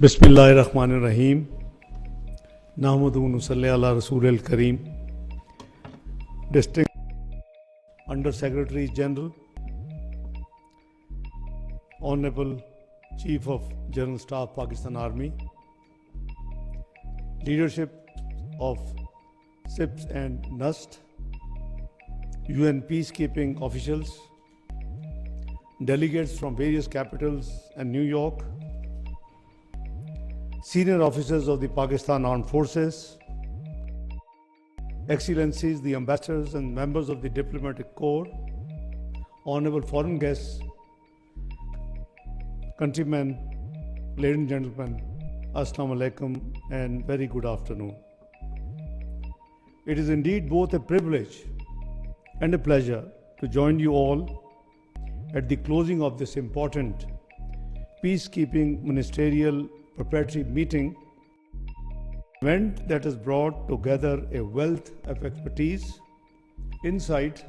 बिस्मिल्लाहिर्रहमानिर्रहीम नहमदुहु व नसल्ली अला रसूलिल करीम। Distinguished Under Secretary General, Honorable Chief of General Staff Pakistan Army, leadership of SIPS and NUST, UN peacekeeping officials, delegates from various capitals and New York, senior officers of the Pakistan Armed Forces, Excellencies, the ambassadors and members of the diplomatic corps, honorable foreign guests, countrymen, ladies and gentlemen, Assalamu alaikum and very good afternoon. It is indeed both a privilege and a pleasure to join you all at the closing of this important peacekeeping ministerial preparatory meeting, event that has brought together a wealth of expertise, insight,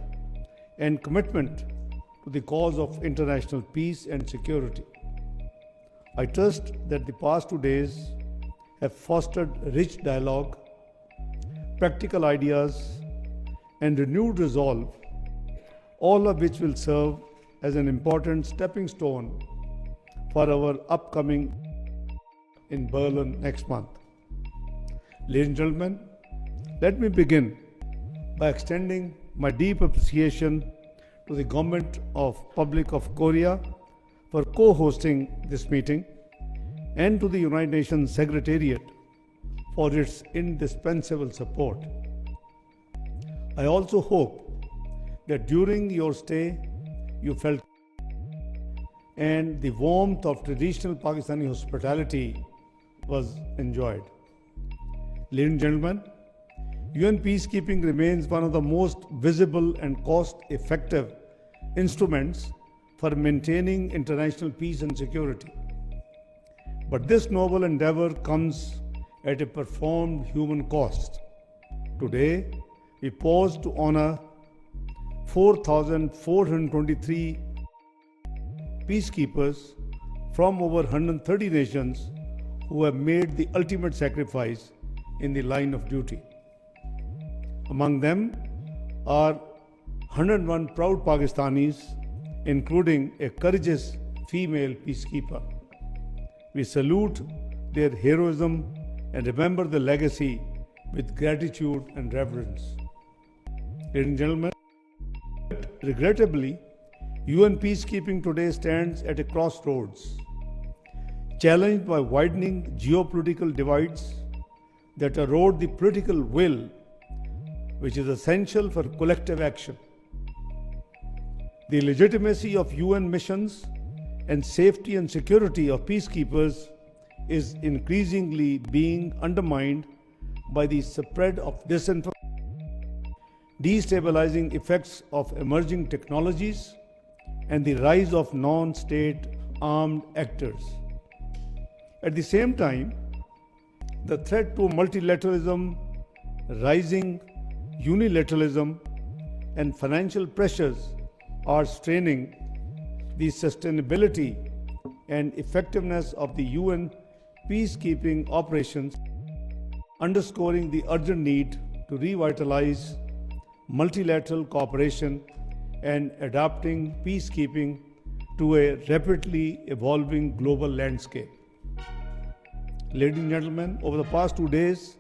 and commitment to the cause of international peace and security. I trust that the past 2 days have fostered rich dialogue, practical ideas, and renewed resolve, all of which will serve as an important stepping stone for our upcoming in Berlin next month. Ladies and gentlemen, let me begin by extending my deep appreciation to the Government of Republic of Korea for co-hosting this meeting and to the United Nations Secretariat for its indispensable support. I also hope that during your stay you felt and the warmth of traditional Pakistani hospitality was enjoyed. Ladies and gentlemen, UN peacekeeping remains one of the most visible and cost-effective instruments for maintaining international peace and security. But this noble endeavor comes at a profound human cost. Today, we pause to honor 4,423 peacekeepers from over 130 nations who have made the ultimate sacrifice in the line of duty. Among them are 101 proud Pakistanis, including a courageous female peacekeeper. We salute their heroism and remember the legacy with gratitude and reverence. Ladies and gentlemen, regrettably, UN peacekeeping today stands at a crossroads, challenged by widening geopolitical divides that erode the political will, which is essential for collective action. The legitimacy of UN missions and safety and security of peacekeepers is increasingly being undermined by the spread of disinformation, destabilizing effects of emerging technologies, and the rise of non-state armed actors. At the same time, the threat to multilateralism, rising unilateralism, and financial pressures are straining the sustainability and effectiveness of the UN peacekeeping operations, underscoring the urgent need to revitalize multilateral cooperation and adapting peacekeeping to a rapidly evolving global landscape. Ladies and gentlemen, over the past 2 days,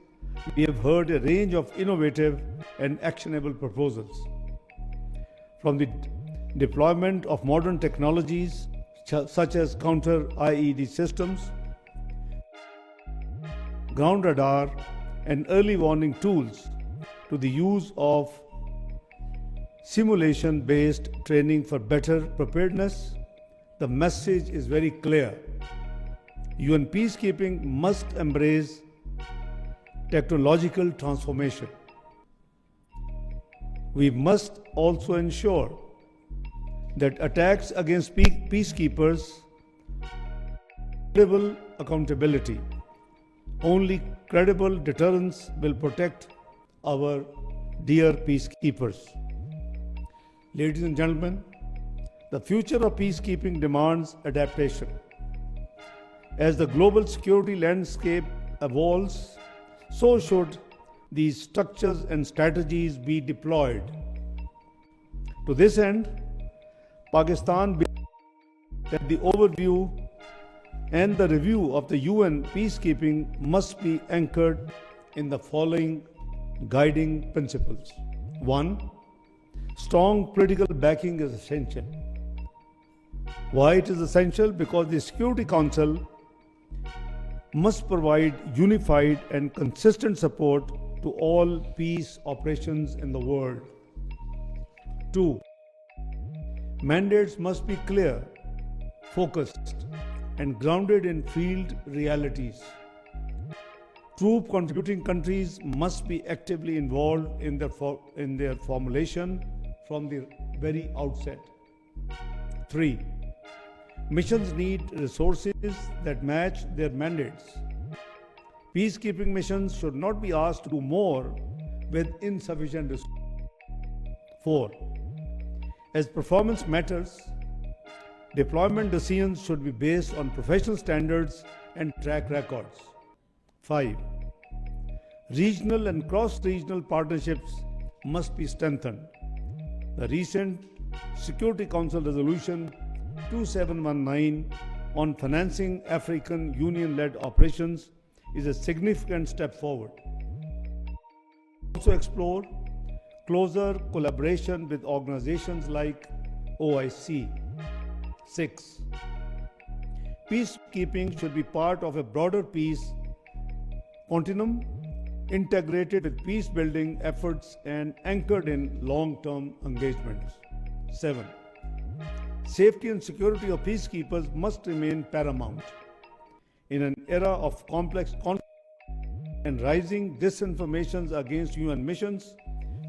we have heard a range of innovative and actionable proposals. From the deployment of modern technologies such as counter-IED systems, ground radar, and early warning tools to the use of simulation-based training for better preparedness, the message is very clear. UN peacekeeping must embrace technological transformation. We must also ensure that attacks against peacekeepers credible accountability. Only credible deterrence will protect our dear peacekeepers. Ladies and gentlemen, the future of peacekeeping demands adaptation. As the global security landscape evolves, so should these structures and strategies be deployed. To this end, Pakistan believes that the overview and the review of the UN peacekeeping must be anchored in the following guiding principles. 1. Strong political backing is essential. Why it is essential? Because the Security Council must provide unified and consistent support to all peace operations in the world. 2. Mandates must be clear, focused, and grounded in field realities. Troop contributing countries must be actively involved in their formulation from the very outset. 3. Missions need resources that match their mandates. Peacekeeping missions should not be asked to do more with insufficient resources. 4. As performance matters, deployment decisions should be based on professional standards and track records. 5. Regional and cross-regional partnerships must be strengthened. The recent Security Council Resolution 2719 on financing African Union-led operations is a significant step forward. Also explore closer collaboration with organizations like OIC. 6. Peacekeeping should be part of a broader peace continuum, integrated with peace-building efforts and anchored in long-term engagements. 7. Safety and security of peacekeepers must remain paramount. In an era of complex conflict and rising disinformation against UN missions,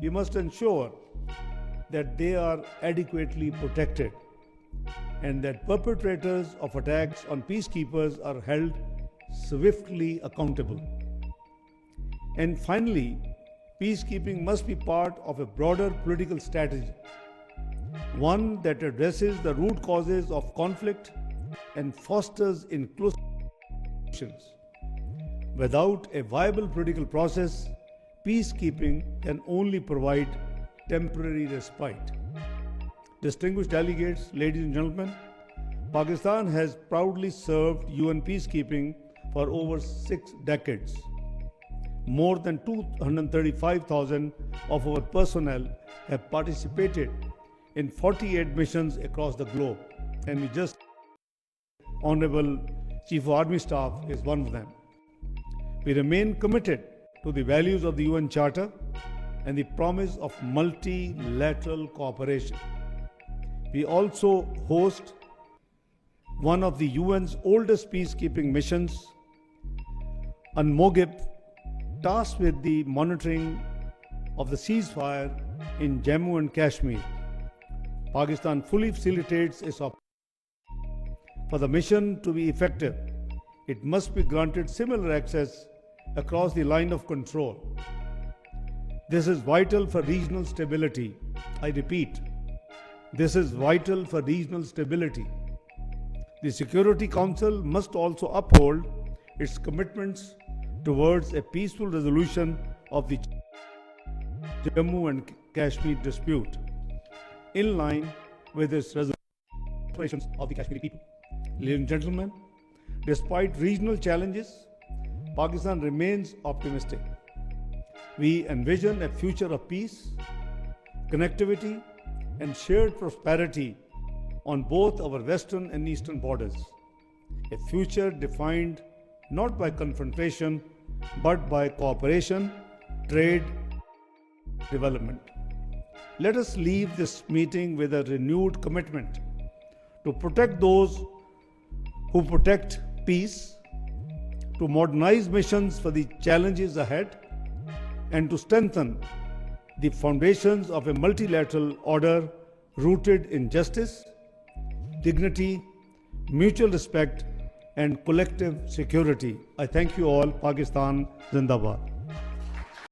we must ensure that they are adequately protected and that perpetrators of attacks on peacekeepers are held swiftly accountable. And finally, peacekeeping must be part of a broader political strategy, one that addresses the root causes of conflict and fosters inclusive solutions. Without a viable political process, peacekeeping can only provide temporary respite. Distinguished delegates, ladies and gentlemen, Pakistan has proudly served UN peacekeeping for over 6 decades. More than 235,000 of our personnel have participated in 48 missions across the globe, and we just Honorable Chief of Army Staff is one of them. We remain committed to the values of the UN Charter and the promise of multilateral cooperation. We also host one of the UN's oldest peacekeeping missions, UNMOGIP, tasked with the monitoring of the ceasefire in Jammu and Kashmir. Pakistan fully facilitates its operation. For the mission to be effective, it must be granted similar access across the line of control. This is vital for regional stability. I repeat, this is vital for regional stability. The Security Council must also uphold its commitments towards a peaceful resolution of the Jammu and Kashmir dispute, in line with its resolutions of the Kashmiri people. Ladies and gentlemen, despite regional challenges, Pakistan remains optimistic. We envision a future of peace, connectivity, and shared prosperity on both our western and eastern borders. A future defined not by confrontation, but by cooperation, trade, development. Let us leave this meeting with a renewed commitment to protect those who protect peace, to modernize missions for the challenges ahead, and to strengthen the foundations of a multilateral order rooted in justice, dignity, mutual respect, and collective security. I thank you all. Pakistan Zindabad.